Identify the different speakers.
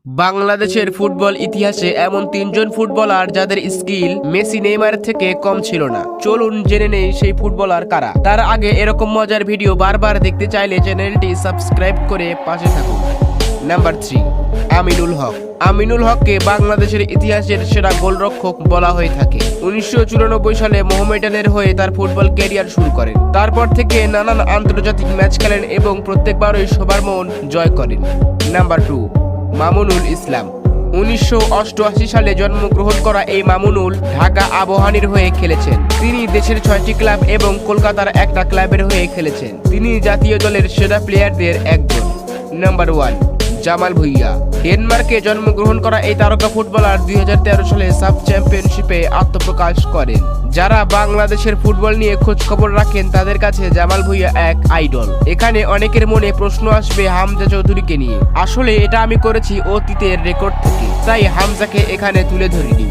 Speaker 1: বাংলাদেশের ফুটবল ইতিহাসে এমন তিনজন ফুটবলার যাদের স্কিল মেসি নেইমারের থেকে কম ছিল না। চলুন জেনে নেই সেই ফুটবলার কারা। তার আগে এরকম মজার ভিডিও বারবার দেখতে চাইলে চ্যানেলটি সাবস্ক্রাইব করে পাশে থাকুন। নাম্বার 3, আমিনুল হক। আমিনুল হককে বাংলাদেশের ইতিহাসের সেরা গোলরক্ষক বলা হয়ে থাকে। 1994 সালে মোহামেডানের হয়ে তার ফুটবল ক্যারিয়ার শুরু করেন। তারপর থেকে নানান আন্তর্জাতিক ম্যাচ খেলেন এবং প্রত্যেকবারই সবার মন জয় করেন। নাম্বার 2, মামুনুল ইসলাম। 1988 সালে জন্মগ্রহণ করা এই মামুনুল ঢাকা আবাহনীর হয়ে খেলেছেন। তিনি দেশের 6টি ক্লাব এবং কলকাতার একটা ক্লাবের হয়ে খেলেছেন। তিনি জাতীয় দলের সেরা প্লেয়ারদের একজন। নাম্বার 1, জামাল ভুঁইয়া। ডেনমার্কে জন্মগ্রহণ করা এই তারকা ফুটবলার 2013 সালে সাব চ্যাম্পিয়নশিপে আত্মপ্রকাশ করেন। যারা বাংলাদেশের ফুটবল নিয়ে খোঁজ খবর রাখেন তাদের কাছে জামাল ভুঁইয়া এক আইডল। এখানে অনেকের মনে প্রশ্ন আসবে হামজা চৌধুরীকে নিয়ে। আসলে এটা আমি করেছি অতীতের রেকর্ড থেকে, তাই হামজাকে এখানে তুলে ধরিনি।